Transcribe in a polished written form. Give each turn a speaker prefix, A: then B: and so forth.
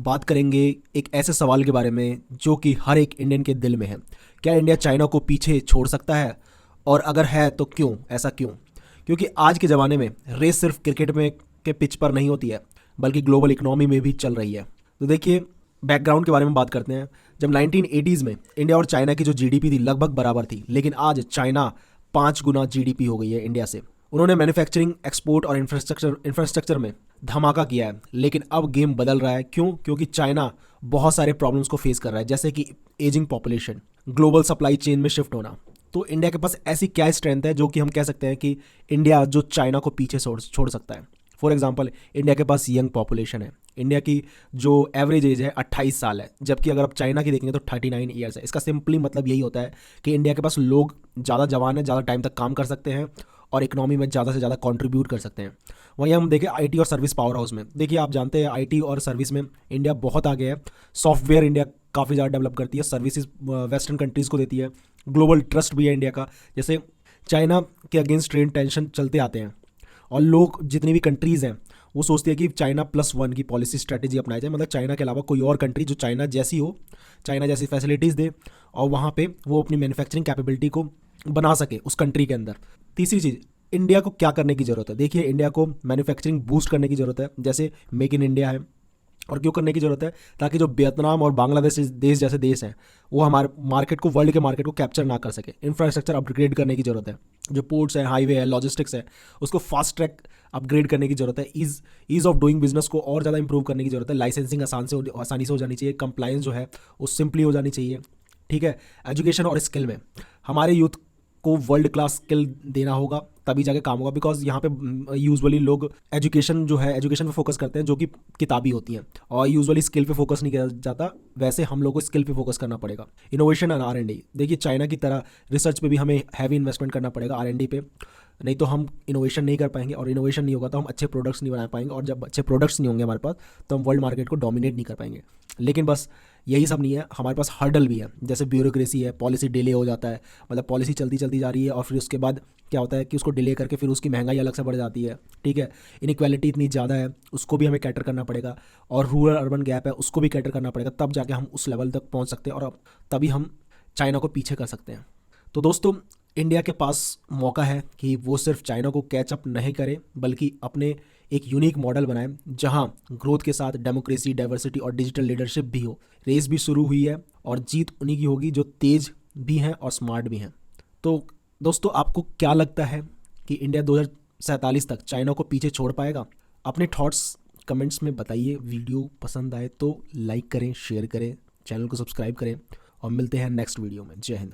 A: बात करेंगे एक ऐसे सवाल के बारे में जो कि हर एक इंडियन के दिल में है। क्या इंडिया चाइना को पीछे छोड़ सकता है? और अगर है तो क्यों? ऐसा क्यों? क्योंकि आज के ज़माने में रेस सिर्फ क्रिकेट में के पिच पर नहीं होती है, बल्कि ग्लोबल इकोनॉमी में भी चल रही है। तो देखिए, बैकग्राउंड के बारे में बात करते हैं। जब 1980s में इंडिया और चाइना की जो जीडीपी थी लगभग बराबर थी, लेकिन आज चाइना 5 गुना जीडीपी हो गई है इंडिया से। उन्होंने मैन्युफैक्चरिंग, एक्सपोर्ट और इंफ्रास्ट्रक्चर में धमाका किया है। लेकिन अब गेम बदल रहा है। क्यों? क्योंकि चाइना बहुत सारे प्रॉब्लम्स को फेस कर रहा है, जैसे कि ageing population, global supply chain में शिफ्ट होना। तो इंडिया के पास ऐसी क्या स्ट्रेंथ है जो कि हम कह सकते हैं कि इंडिया जो चाइना को पीछे छोड़ सकता है? फॉर एग्जाम्पल, इंडिया के पास यंग पॉपुलेशन है। इंडिया की जो एवरेज एज है 28 साल है, जबकि अगर आप चाइना की देखेंगे तो 39 ईयर्स है। इसका सिंपली मतलब यही होता है कि इंडिया के पास लोग ज़्यादा जवान है, ज़्यादा टाइम तक काम कर सकते हैं और इकोनॉमी में ज़्यादा से ज़्यादा कंट्रीब्यूट कर सकते हैं। वहीं हम देखें आईटी और सर्विस पावर हाउस में, देखिए आप जानते हैं आईटी और सर्विस में इंडिया बहुत आगे है। सॉफ्टवेयर इंडिया काफ़ी ज़्यादा डेवलप करती है, सर्विसेज वेस्टर्न कंट्रीज़ को देती है, ग्लोबल ट्रस्ट भी है इंडिया का। जैसे चाइना के अगेंस्ट ट्रेड टेंशन चलते आते हैं और लोग, जितनी भी कंट्रीज़ हैं, वो सोचती है कि चाइना+1 की पॉलिसी स्ट्रेटेजी अपनाई जाए, मतलब चाइना के अलावा कोई और कंट्री जो चाइना जैसी हो, चाइना जैसी फैसिलिटीज़ दे और वहाँ पे वो अपनी मैन्युफैक्चरिंग कैपेबिलिटी को बना सके उस कंट्री के अंदर। तीसरी चीज़, इंडिया को क्या करने की ज़रूरत है? देखिए, इंडिया को मैन्युफैक्चरिंग बूस्ट करने की ज़रूरत है, जैसे मेक इन इंडिया है। और क्यों करने की ज़रूरत है? ताकि जो वियतनाम और बांग्लादेश देश जैसे देश हैं, वो हमारे मार्केट को, वर्ल्ड के मार्केट को कैप्चर ना कर सके। इंफ्रास्ट्रक्चर अपग्रेड करने की ज़रूरत है। जो पोर्ट्स है, हाईवे है, लॉजिस्टिक्स है, उसको फास्ट ट्रैक अपग्रेड करने की ज़रूरत है। ईज़ ऑफ डूइंग बिजनेस को और ज़्यादा इंप्रूव करने की ज़रूरत है। लाइसेंसिंग आसानी से हो जानी चाहिए। कंप्लाइंस जो है वो सिंपली हो जानी चाहिए। ठीक है। एजुकेशन और स्किल में हमारे यूथ को वर्ल्ड क्लास स्किल देना होगा, तभी जाके काम होगा। बिकॉज यहाँ पे यूजुअली लोग एजुकेशन पे फोकस करते हैं जो कि किताबी होती हैं, और यूजुअली स्किल पे फोकस नहीं किया जाता। वैसे हम लोग को स्किल पे फोकस करना पड़ेगा। इनोवेशन एंड R&D, देखिए चाइना की तरह रिसर्च पे भी हमें हैवी इन्वेस्टमेंट करना पड़ेगा, R&D पे। नहीं तो हम इनोवेशन नहीं कर पाएंगे, और इनोवेशन नहीं होगा तो हम अच्छे प्रोडक्ट्स नहीं बना पाएंगे, और जब अच्छे प्रोडक्ट्स नहीं होंगे हमारे पास, तो हम वर्ल्ड मार्केट को डोमिनेट नहीं कर पाएंगे। लेकिन बस यही सब नहीं है, हमारे पास हर्डल भी है, जैसे ब्यूरोक्रेसी है, पॉलिसी डिले हो जाता है। मतलब पॉलिसी चलती चलती जा रही है और फिर उसके बाद क्या होता है कि उसको डिले करके फिर उसकी महंगाई अलग से बढ़ जाती है। ठीक है। इनइक्वालिटी इतनी ज़्यादा है, उसको भी हमें कैटर करना पड़ेगा। और रूरल अर्बन गैप है, उसको भी कैटर करना पड़ेगा, तब जाके हम उस लेवल तक पहुंच सकते हैं, और अब तभी हम चाइना को पीछे कर सकते हैं। तो दोस्तों, इंडिया के पास मौका है कि वो सिर्फ चाइना को कैचअप नहीं करे, बल्कि अपने एक यूनिक मॉडल बनाए जहां ग्रोथ के साथ डेमोक्रेसी, डाइवर्सिटी और डिजिटल लीडरशिप भी हो। रेस भी शुरू हुई है और जीत उन्हीं की होगी जो तेज भी हैं और स्मार्ट भी हैं। तो दोस्तों, आपको क्या लगता है कि इंडिया 2047 तक चाइना को पीछे छोड़ पाएगा? अपने थॉट्स कमेंट्स में बताइए। वीडियो पसंद आए तो लाइक करें, शेयर करें, चैनल को सब्सक्राइब करें, और मिलते हैं नेक्स्ट वीडियो में। जय हिंद।